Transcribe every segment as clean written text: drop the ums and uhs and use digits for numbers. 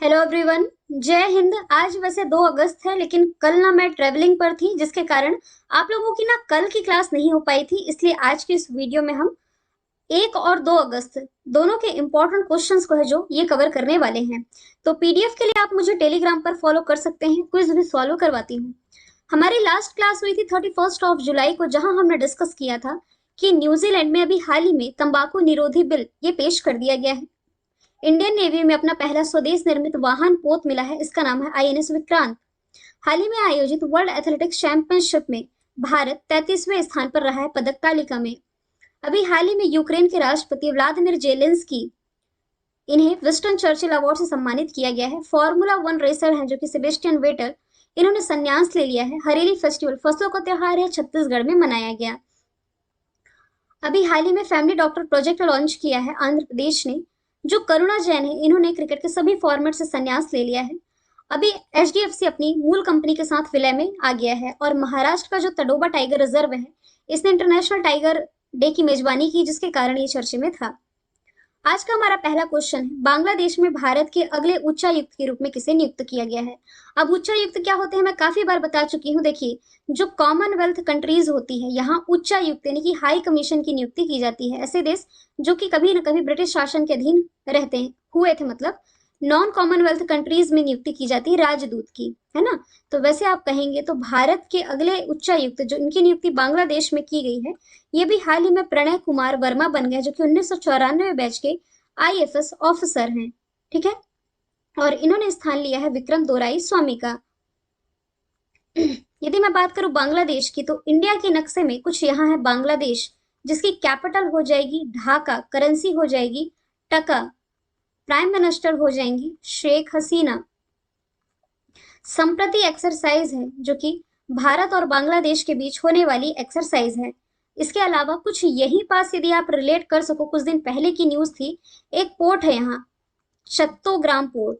Hello everyone. जय हिंद। आज वैसे 2 अगस्त है, लेकिन कल ना मैं ट्रेवलिंग पर थी, जिसके कारण आप लोगों की ना कल की क्लास नहीं हो पाई थी। इसलिए आज की इस वीडियो में हम 1 और 2 अगस्त दोनों के इम्पोर्टेंट क्वेश्चंस को है जो ये कवर करने वाले हैं। तो पीडीएफ के लिए आप मुझे टेलीग्राम पर फॉलो कर सकते हैं। क्विज भी सॉल्व करवाती हूँ। हमारी लास्ट क्लास हुई थी 31 जुलाई को, जहां हमने डिस्कस किया था कि न्यूजीलैंड में अभी हाल ही में तंबाकू निरोधी बिल ये पेश कर दिया गया है। इंडियन नेवी में अपना पहला स्वदेश निर्मित वाहन पोत मिला है। इसका नाम है आईएनएस विक्रांत। हाल ही में आयोजित वर्ल्ड एथलेटिक्स चैंपियनशिप में भारत 33वें स्थान पर रहा है पदक तालिका में। अभी हाल ही में यूक्रेन के राष्ट्रपति व्लादिमीर जेलेंस्की, इन्हें विंस्टन चर्चिल अवार्ड से सम्मानित किया गया है। फॉर्मूला 1 रेसर हैं जो कि सेबेस्टियन वेटल, इन्होंने संन्यास ले लिया है। हरेली फेस्टिवल फसलों का त्योहार है, छत्तीसगढ़ में मनाया गया। अभी हाल ही में फैमिली डॉक्टर प्रोजेक्ट लॉन्च किया है आंध्र प्रदेश ने। जो करुणा जैन है, इन्होंने क्रिकेट के सभी फॉर्मेट से संन्यास ले लिया है। अभी एचडीएफसी अपनी मूल कंपनी के साथ विलय में आ गया है। और महाराष्ट्र का जो तडोबा टाइगर रिजर्व है, इसने इंटरनेशनल टाइगर डे की मेजबानी की, जिसके कारण ये चर्चे में था। आज का हमारा पहला क्वेश्चन है, बांग्लादेश में भारत के अगले उच्चायुक्त के रूप में किसे नियुक्त किया गया है। अब उच्चायुक्त क्या होते हैं मैं काफी बार बता चुकी हूँ। देखिए, जो कॉमनवेल्थ कंट्रीज होती है, यहाँ उच्चायुक्त यानी कि हाई कमीशन की नियुक्ति की जाती है। ऐसे देश जो कि कभी न कभी ब्रिटिश शासन के अधीन रहते हैं हुए थे, मतलब नॉन कॉमनवेल्थ कंट्रीज में नियुक्ति की जाती है राजदूत की, है ना। तो वैसे आप कहेंगे तो भारत के अगले उच्चायुक्त जो इनकी नियुक्ति बांग्लादेश में की गई है, ये भी हाल ही में प्रणय कुमार वर्मा बन गए, जो कि 1994 बैच के आईएफएस ऑफिसर हैं। ठीक है। और इन्होंने स्थान लिया है विक्रम दोराई स्वामी का। यदि मैं बात करूं बांग्लादेश की, तो इंडिया के नक्शे में कुछ यहाँ है बांग्लादेश, जिसकी कैपिटल हो जाएगी ढाका, करेंसी हो जाएगी टका, प्राइम मिनिस्टर हो जाएंगी शेख हसीना। संप्रति एक्सरसाइज है जो कि भारत और बांग्लादेश के बीच होने वाली एक्सरसाइज है। इसके अलावा कुछ यही पास यदि आप रिलेट कर सको, कुछ दिन पहले की न्यूज थी, एक पोर्ट है यहाँ, चट्टोग्राम पोर्ट।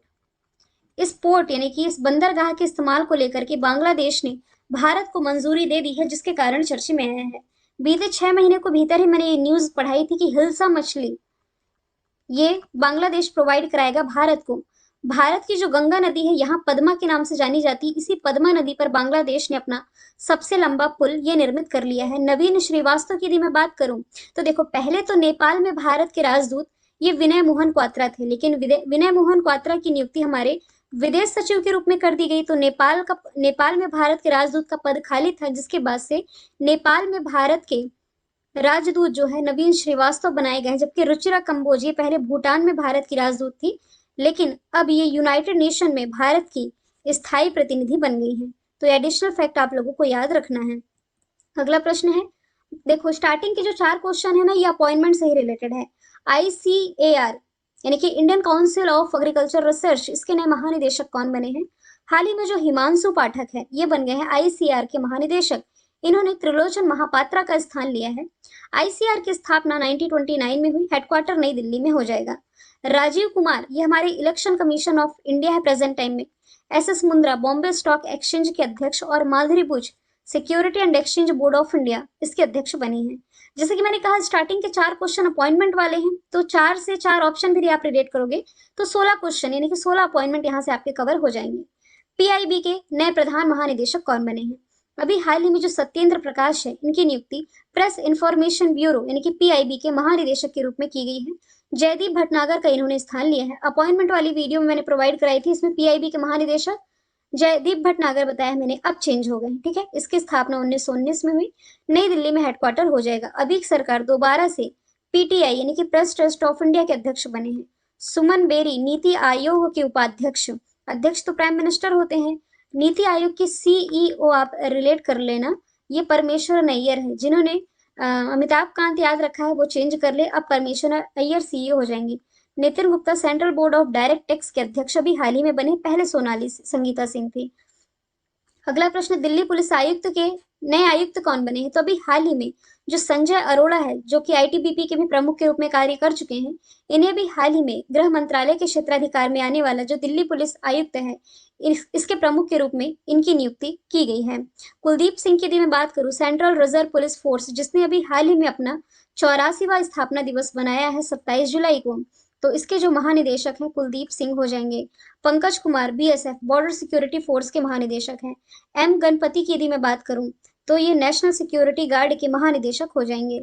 इस पोर्ट यानी कि इस बंदरगाह के इस्तेमाल को लेकर के बांग्लादेश ने भारत को मंजूरी दे दी है, जिसके कारण चर्चे में आया है। बीते 6 महीने को भीतर ही मैंने ये न्यूज पढ़ाई थी कि हिल्सा मछली ये बांग्लादेश प्रोवाइड कराएगा भारत को। भारत की जो गंगा नदी है, यहाँ पद्मा के नाम से जानी जाती है। इसी पद्मा नदी पर बांग्लादेश ने अपना सबसे लंबा पुल ये निर्मित कर लिया है। नवीन श्रीवास्तव की यदि मैं बात करूं, तो देखो, पहले तो नेपाल में भारत के राजदूत ये विनय मोहन क्वात्रा थे, लेकिन विनय मोहन क्वात्रा की नियुक्ति हमारे विदेश सचिव के रूप में कर दी गई। तो नेपाल में भारत के राजदूत का पद खाली था, जिसके बाद से नेपाल में भारत के राजदूत जो है नवीन श्रीवास्तव बनाए गए हैं। जबकि रुचिरा कंबोज ये पहले भूटान में भारत की राजदूत थी, लेकिन अब ये यूनाइटेड नेशन में भारत की स्थायी प्रतिनिधि बन गई है। तो ये एडिशनल फैक्ट आप लोगों को याद रखना है। अगला प्रश्न है, देखो स्टार्टिंग के जो 4 क्वेश्चन है ना, ये अपॉइंटमेंट से ही रिलेटेड है। आईसीएआर यानी कि Indian council of agriculture research, इसके नए महानिदेशक कौन बने हैं। हाल ही में जो हिमांशु पाठक है, ये बन गए हैं आईसीआर के महानिदेशक। इन्होंने त्रिलोचन महापात्रा का स्थान लिया है। आईसीआर की स्थापना 1929 में हुई। हेडक्वार्टर नई दिल्ली में हो जाएगा। राजीव कुमार ये हमारे इलेक्शन कमीशन ऑफ इंडिया है प्रेजेंट टाइम में। S S Mundra Bombay stock exchange के अध्यक्ष, और Madhuri Buch security and exchange board of India इसके अध्यक्ष बनी है। जैसे कि मैंने कहा, स्टार्टिंग के 4 क्वेश्चन अपॉइंटमेंट वाले हैं, तो 4 से 4 ऑप्शन भी आप रिलेट करोगे तो 16 क्वेश्चन यानी कि 16 अपॉइंटमेंट यहाँ से आपके कवर हो जाएंगे। पीआईबी के नए प्रधान महानिदेशक कौन बने हैं। अभी हाल ही में जो सत्येंद्र प्रकाश है, इनकी नियुक्ति प्रेस इंफॉर्मेशन ब्यूरो यानी कि पीआईबी के महानिदेशक के रूप में की गई है। जयदीप भटनागर का इन्होंने स्थान लिया है। अपॉइंटमेंट वाली वीडियो में मैंने प्रोवाइड कराई थी, इसमें पीआईबी के महानिदेशक जयदीप भटनागर बताया मैंने, अब चेंज हो गए। ठीक है। इसकी स्थापना 1919 में हुई। नई दिल्ली में हेडक्वार्टर हो जाएगा। अभी सरकार दोबारा से पीटीआई यानी कि प्रेस ट्रस्ट ऑफ इंडिया के अध्यक्ष बने हैं। सुमन बेरी नीति आयोग के उपाध्यक्ष, अध्यक्ष तो प्राइम मिनिस्टर होते हैं। नीति आयोग की सीईओ आप रिलेट कर लेना, ये परमेश्वर नैयर है। जिन्होंने अमिताभ कांत याद रखा है वो चेंज कर ले, अब परमेश्वर अय्यर सीईओ हो जाएंगे। Nitin Gupta central board of direct tax के अध्यक्ष अभी हाल ही में बने, पहले सोनाली संगीता सिंह थी। अगला प्रश्न, दिल्ली पुलिस आयुक्त के नए आयुक्त कौन बने हैं। तो अभी हाल ही में जो संजय अरोड़ा है, जो कि आईटीबीपी के भी प्रमुख के रूप में कार्य कर चुके हैं, इन्हें भी हाल ही में गृह मंत्रालय के क्षेत्राधिकार में आने वाला जो दिल्ली पुलिस आयुक्त है, इसके प्रमुख के रूप में इनकी नियुक्ति की गई है। कुलदीप सिंह की यदि मैं बात करूं, सेंट्रल रिजर्व पुलिस फोर्स, जिसने अभी हाल ही में अपना 84वां स्थापना दिवस बनाया है 27 जुलाई को, तो इसके जो महानिदेशक हैं कुलदीप सिंह हो जाएंगे। Pankaj Kumar BSF border security force के महानिदेशक हैं। एम गणपति की यदि मैं बात करूं तो ये नेशनल सिक्योरिटी गार्ड के महानिदेशक हो जाएंगे।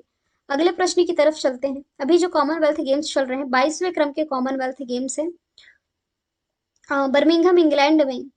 अगले प्रश्न की तरफ चलते हैं। अभी जो कॉमनवेल्थ गेम्स चल रहे हैं 22वें क्रम के कॉमनवेल्थ गेम्स है, बर्मिंघम इंग्लैंड में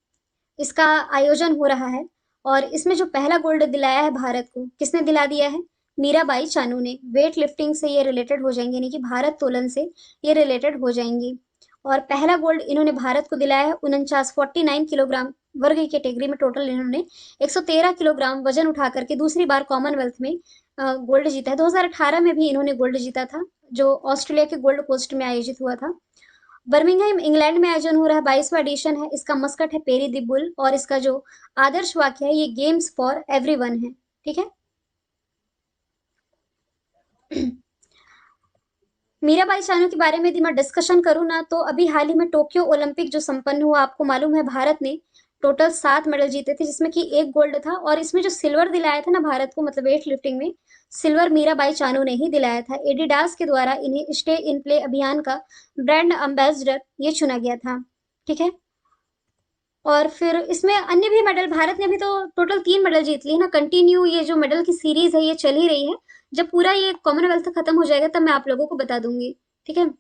इसका आयोजन हो रहा है। और इसमें जो पहला गोल्ड दिलाया है भारत को, किसने दिला दिया है? मीराबाई चानू ने। वेट लिफ्टिंग से ये रिलेटेड हो जाएंगे, यानी कि भारत तोलन से ये रिलेटेड हो जाएंगी। और पहला गोल्ड इन्होंने भारत को दिलाया है 49 किलोग्राम वर्ग की कैटेगरी में। टोटल इन्होंने 113 किलोग्राम वजन उठा करके दूसरी बार कॉमनवेल्थ में गोल्ड जीता है। 2018 में भी इन्होंने गोल्ड जीता था, जो ऑस्ट्रेलिया के गोल्ड कोस्ट में आयोजित हुआ था। बर्मिंघम इंग्लैंड में आयोजन हो रहा है, 22वां एडिशन है। इसका मस्कट है पेरी द बुल, और इसका जो आदर्श वाक्य है ये गेम्स फॉर एवरीवन है। ठीक है। मीराबाई चानू के बारे में यदि मैं डिस्कशन करूँ ना, तो अभी हाल ही में टोक्यो ओलंपिक जो संपन्न हुआ, आपको मालूम है भारत ने टोटल 7 मेडल जीते थे, जिसमें कि 1 गोल्ड था। और इसमें जो सिल्वर दिलाया था ना भारत को, मतलब वेट लिफ्टिंग में सिल्वर मीराबाई चानू ने ही दिलाया था। एडिडास के द्वारा इन्हें स्टे इन प्ले अभियान का ब्रांड एम्बेसडर ये चुना गया था। ठीक है। और फिर इसमें अन्य भी मेडल, भारत ने अभी तो टोटल 3 मेडल जीत लिए ना। कंटिन्यू ये जो मेडल की सीरीज है ये चल ही रही है। जब पूरा ये कॉमनवेल्थ खत्म हो जाएगा तब मैं आप लोगों को बता दूंगी। ठीक है।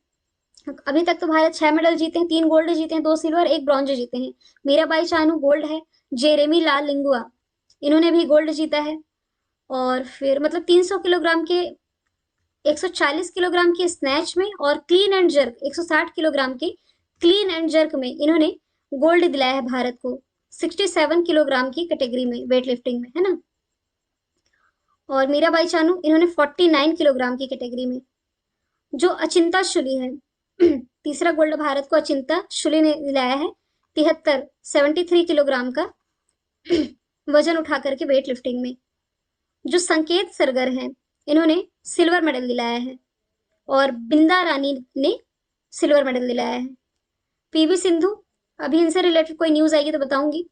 अभी तक तो भारत 6 मेडल जीते हैं, 3 गोल्ड जीते हैं, 2 सिल्वर, 1 ब्रॉन्ज जीते हैं। मीराबाई चानू गोल्ड है। जेरेमी लाल लिंगुआ इन्होंने भी गोल्ड जीता है। और फिर मतलब 300 किलोग्राम के, 140 किलोग्राम के स्नैच में, और क्लीन एंड जर्क 160 किलोग्राम के क्लीन एंड जर्क में इन्होंने गोल्ड दिलाया है भारत को। 67 किलोग्राम की कैटेगरी में वेट लिफ्टिंग में, है ना। और मीराबाई चानू इन्होंने 49 किलोग्राम की कैटेगरी में। जो अचिंता शुली है तीसरा गोल्ड भारत को अचिंता शुली ने दिलाया है। 73 किलोग्राम का वजन उठा करके वेट लिफ्टिंग में। जो संकेत सरगर हैं इन्होंने सिल्वर मेडल दिलाया है। और बिंदा रानी ने सिल्वर मेडल दिलाया है। पीवी सिंधु, अभी इनसे रिलेटेड कोई न्यूज आएगी तो बताऊंगी।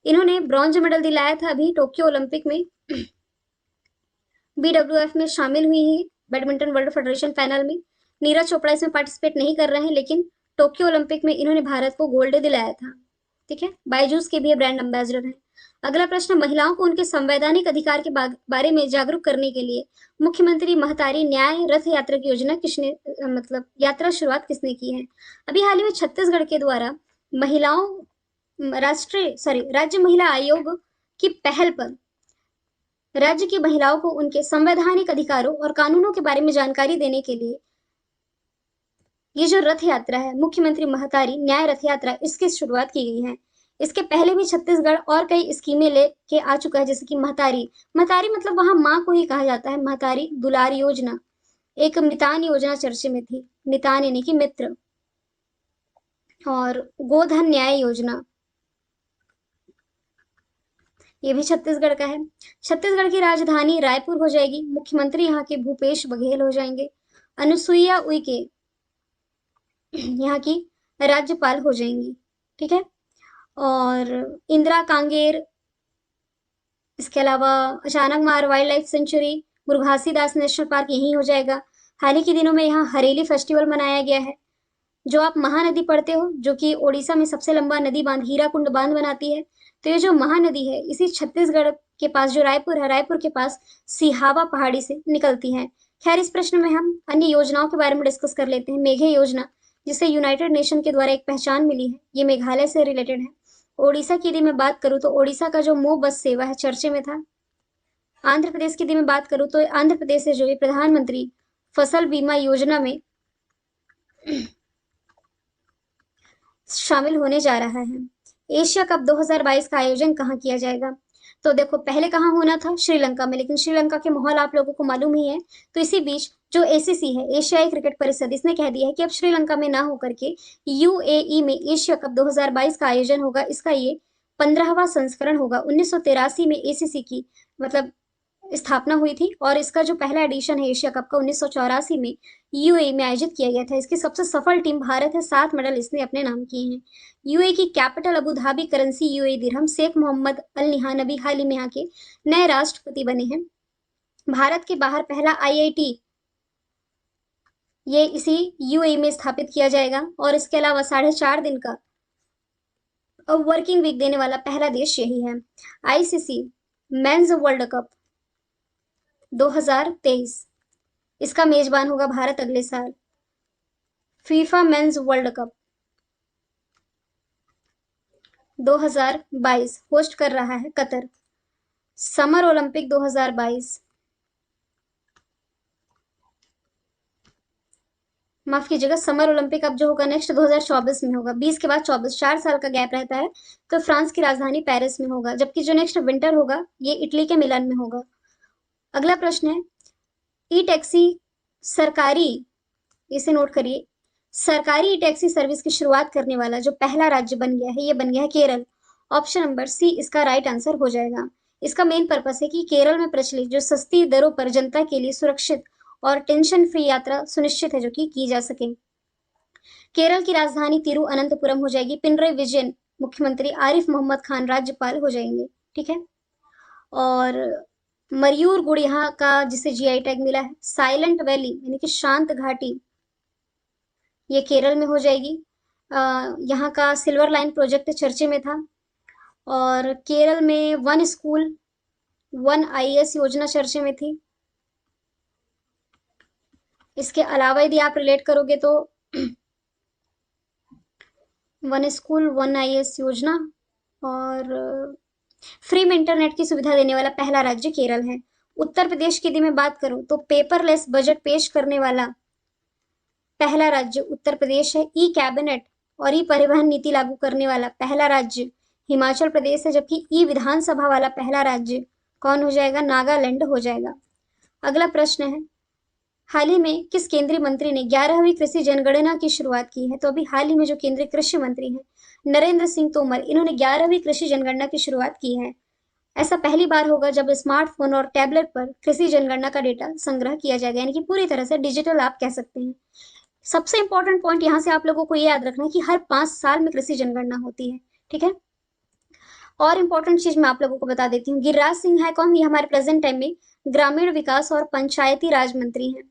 इन्होंने ब्रॉन्ज मेडल दिलाया था अभी टोक्यो ओलंपिक में। बीडब्ल्यूएफ में शामिल हुई है बैडमिंटन वर्ल्ड फेडरेशन फाइनल में। नीरज चोपड़ा इसमें पार्टिसिपेट नहीं कर रहे हैं, लेकिन टोक्यो ओलंपिक में इन्होंने भारत को गोल्ड दिलाया था। ठीक है। बायजूस के भी ब्रांड एम्बेसडर हैं। अगला प्रश्न, महिलाओं को उनके संवैधानिक अधिकार के बारे में जागरूक करने के लिए मुख्यमंत्री महतारी न्याय रथ यात्रा की योजना किसने, मतलब यात्रा शुरुआत किसने की है? अभी हाल ही में छत्तीसगढ़ के द्वारा राज्य महिला आयोग की पहल पर राज्य की महिलाओं को उनके संवैधानिक अधिकारों और कानूनों के बारे में जानकारी देने के लिए ये जो रथ यात्रा है, मुख्यमंत्री महतारी न्याय रथ यात्रा, इसकी शुरुआत की गई है। इसके पहले भी छत्तीसगढ़ और कई स्कीमें लेके आ चुका है, जैसे कि महतारी, महतारी मतलब वहां माँ को ही कहा जाता है। महतारी दुलार योजना, एक मितान योजना चर्चे में थी, मितान यानी कि मित्र। और गोधन न्याय योजना, ये भी छत्तीसगढ़ का है। छत्तीसगढ़ की राजधानी रायपुर हो जाएगी। मुख्यमंत्री यहाँ के भूपेश बघेल हो जाएंगे। अनुसुईया उइके यहाँ की राज्यपाल हो जाएंगी। ठीक है। और इंदिरा कांगेर, इसके अलावा अचानक मार वाइल्ड लाइफ सेंचुरी, गुरु घासीदास नेशनल पार्क यही हो जाएगा। हाल ही के दिनों में यहाँ हरेली फेस्टिवल मनाया गया है। जो आप महानदी पढ़ते हो, जो कि ओडिशा में सबसे लंबा नदी बांध हीराकुंड बांध बनाती है, तो ये जो महानदी है इसी छत्तीसगढ़ के पास जो रायपुर है, रायपुर के पास सिहावा पहाड़ी से निकलती है। खैर, इस प्रश्न में हम अन्य योजनाओं के बारे में डिस्कस कर लेते हैं। मेघे योजना, जिसे यूनाइटेड नेशन के द्वारा एक पहचान मिली है, ये मेघालय से रिलेटेड है। ओडिशा की यदि मैं बात करूँ तो ओडिशा का जो मो बस सेवा है चर्चे में था। आंध्र प्रदेश की यदि मैं बात करूँ तो आंध्र प्रदेश से जो है प्रधानमंत्री फसल बीमा योजना में शामिल होने जा रहा है। एशिया कप 2022 का आयोजन कहाँ किया जाएगा? तो देखो, पहले कहाँ होना था? श्रीलंका में, लेकिन श्रीलंका के माहौल आप लोगों को मालूम ही है। तो इसी बीच जो एसीसी है, एशियाई क्रिकेट परिषद, इसने कह दिया है कि अब श्रीलंका में ना होकर के यूएई में एशिया कप 2022 का आयोजन होगा। इसका ये 15वां संस्करण होगा। 1983 में एसीसी की मतलब स्थापना हुई थी, और इसका जो पहला एडिशन है एशिया कप का 1984 में यूएई में आयोजित किया गया था। इसकी सबसे सफल टीम भारत है, 7 मेडल इसने अपने नाम किए हैं। यूएई की capital Abu Dhabi, currency UAE dirham. Sheikh Mohammed Al Nahyan अभी हाल ही में यहाँ के नए राष्ट्रपति बने हैं। भारत के बाहर पहला आईआईटी ये इसी यूएई में स्थापित किया जाएगा और इसके अलावा 4.5 दिन का वर्किंग वीक देने वाला पहला देश यही है। आईसीसी मेंस वर्ल्ड कप 2023, इसका मेजबान होगा भारत अगले साल। FIFA mains world cup 2022 host कर रहा है कतर। समर ओलंपिक 2022, माफ कीजिएगा, समर ओलंपिक अब जो होगा नेक्स्ट 2024 में होगा। 20 के बाद 24, 4 साल का गैप रहता है। तो फ्रांस की राजधानी पेरिस में होगा, जबकि जो नेक्स्ट विंटर होगा ये इटली के मिलान में होगा। अगला प्रश्न है, ई टैक्सी सरकारी, इसे नोट करिए, सरकारी ई टैक्सी सर्विस की शुरुआत करने वाला जो पहला राज्य बन गया है, ये बन गया है केरल। ऑप्शन नंबर सी इसका राइट आंसर हो जाएगा। इसका मेन पर्पस है कि केरल में प्रचलित जो सस्ती दरों पर जनता के लिए सुरक्षित और टेंशन फ्री यात्रा सुनिश्चित है जो कि की जा सके। केरल की राजधानी तिरुअनंतपुरम हो जाएगी। पिनराई विजयन मुख्यमंत्री, आरिफ मोहम्मद खान राज्यपाल हो जाएंगे। ठीक है। और मयूर गुड़ यहाँ का जिसे जीआई टैग मिला है। साइलेंट वैली यानी कि शांत घाटी, ये केरल में हो जाएगी। यहाँ का सिल्वर लाइन प्रोजेक्ट चर्चे में था। और केरल में वन स्कूल वन आईएएस योजना चर्चे में थी। इसके अलावा यदि आप रिलेट करोगे तो वन स्कूल वन आईएएस योजना और फ्री में इंटरनेट की सुविधा देने वाला पहला राज्य केरल है। उत्तर प्रदेश की यदि मैं बात करूं तो पेपरलेस बजट पेश करने वाला पहला राज्य उत्तर प्रदेश है। ई कैबिनेट और ई परिवहन नीति लागू करने वाला पहला राज्य हिमाचल प्रदेश है, जबकि ई विधानसभा वाला पहला राज्य कौन हो जाएगा? नागालैंड हो जाएगा। अगला प्रश्न है, हाल ही में किस केंद्रीय मंत्री ने 11वीं कृषि जनगणना की शुरुआत की है? तो अभी हाल ही में जो केंद्रीय कृषि मंत्री हैं नरेंद्र सिंह तोमर, इन्होंने 11वीं कृषि जनगणना की शुरुआत की है। ऐसा पहली बार होगा जब स्मार्टफोन और टैबलेट पर कृषि जनगणना का डेटा संग्रह किया जाएगा, यानी कि पूरी तरह से डिजिटल आप कह सकते हैं। सबसे इंपॉर्टेंट पॉइंट यहाँ से आप लोगों को ये याद रखना है कि हर 5 साल में कृषि जनगणना होती है। ठीक है। और इंपॉर्टेंट चीज मैं आप लोगों को बता देती हूँ, गिरिराज सिंह है कौन? ये हमारे प्रेजेंट टाइम में ग्रामीण विकास और पंचायती राज मंत्री हैं।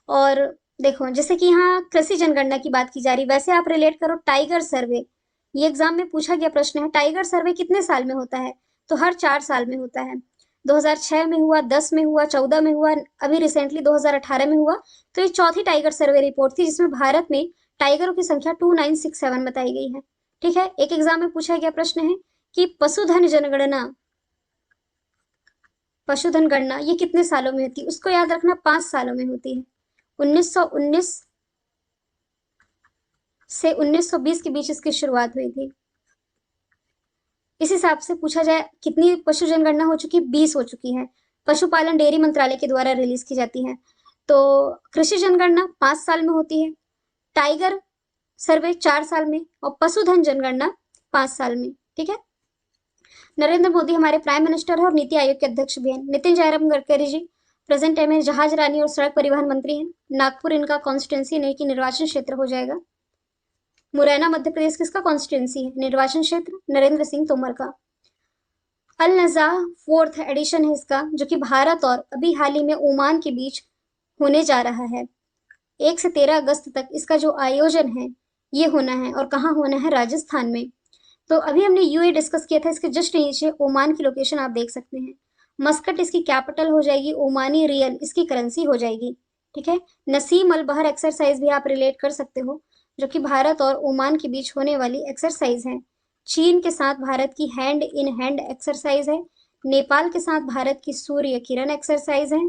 और देखो, जैसे कि यहाँ कृषि जनगणना की बात की जा रही, वैसे आप रिलेट करो टाइगर सर्वे। ये एग्जाम में पूछा गया प्रश्न है, टाइगर सर्वे कितने साल में होता है? तो हर 4 साल में होता है। 2006 में हुआ, 10 में हुआ, 14 में हुआ, अभी रिसेंटली 2018 में हुआ। तो ये चौथी टाइगर सर्वे रिपोर्ट थी जिसमें भारत में टाइगरों की संख्या 2967 बताई गई है। ठीक है। एक एग्जाम में पूछा गया प्रश्न है कि पशुधन गणना ये कितने सालों में होती है? उसको याद रखना, 5 सालों में होती है। 1919 से 1920 के बीच इसकी शुरुआत हुई थी। इस हिसाब से पूछा जाए कितनी पशु जनगणना हो चुकी? 20 हो चुकी है। पशुपालन डेयरी मंत्रालय के द्वारा रिलीज की जाती है। तो कृषि जनगणना 5 साल में होती है, टाइगर सर्वे 4 साल में, और पशुधन जनगणना 5 साल में। ठीक है। नरेंद्र मोदी हमारे प्राइम मिनिस्टर है और नीति आयोग के अध्यक्ष भी हैं। नितिन जयराम गडकरी जी प्रेजेंट टाइम में जहाज रानी और सड़क परिवहन मंत्री हैं। नागपुर इनका कॉन्स्टिट्यूंसी नहीं कि निर्वाचन क्षेत्र हो जाएगा। मुरैना मध्य प्रदेश किसका कॉन्स्टिट्यूंसी है? निर्वाचन क्षेत्र नरेंद्र सिंह तोमर का। अल नज़ा 4th एडिशन है इसका, जो कि भारत और अभी हाल ही में ओमान के बीच होने जा रहा है। 1 से 13 अगस्त तक इसका जो आयोजन है ये होना है, और कहाँ होना है? राजस्थान में। तो अभी हमने यूए डिस्कस किया था, इसके जस्ट नीचे ओमान की लोकेशन आप देख सकते हैं। मस्कट इसकी कैपिटल हो जाएगी, ओमानी रियल इसकी करेंसी हो जाएगी। ठीक है। नसीम अल बहर एक्सरसाइज भी आप रिलेट कर सकते हो, जो कि भारत और ओमान के बीच होने वाली एक्सरसाइज है। चीन के साथ भारत की हैंड इन हैंड एक्सरसाइज है। नेपाल के साथ भारत की सूर्य किरण एक्सरसाइज है।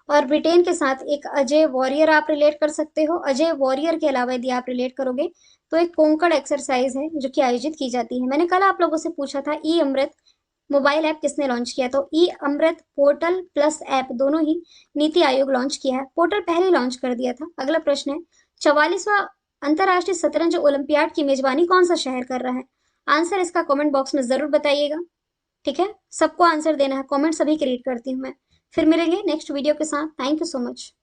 और ब्रिटेन के साथ एक अजय वॉरियर आप रिलेट कर सकते हो। अजय वॉरियर के अलावा यदि आप रिलेट करोगे तो एक कोंकण एक्सरसाइज है जो कि आयोजित की जाती है। मैंने कल आप लोगों से पूछा था ई अमृत मोबाइल ऐप किसने लॉन्च किया? तो ई अमृत पोर्टल प्लस ऐप दोनों ही नीति आयोग लॉन्च किया है। पोर्टल पहले लॉन्च कर दिया था। अगला प्रश्न है, 44वां अंतर्राष्ट्रीय शतरंज ओलंपियाड की मेजबानी कौन सा शहर कर रहा है? आंसर इसका कमेंट बॉक्स में जरूर बताइएगा। ठीक है। सबको आंसर देना है, कमेंट सभी की रीड करती हूँ मैं। फिर मिलेंगे नेक्स्ट वीडियो के साथ। Thank you so much.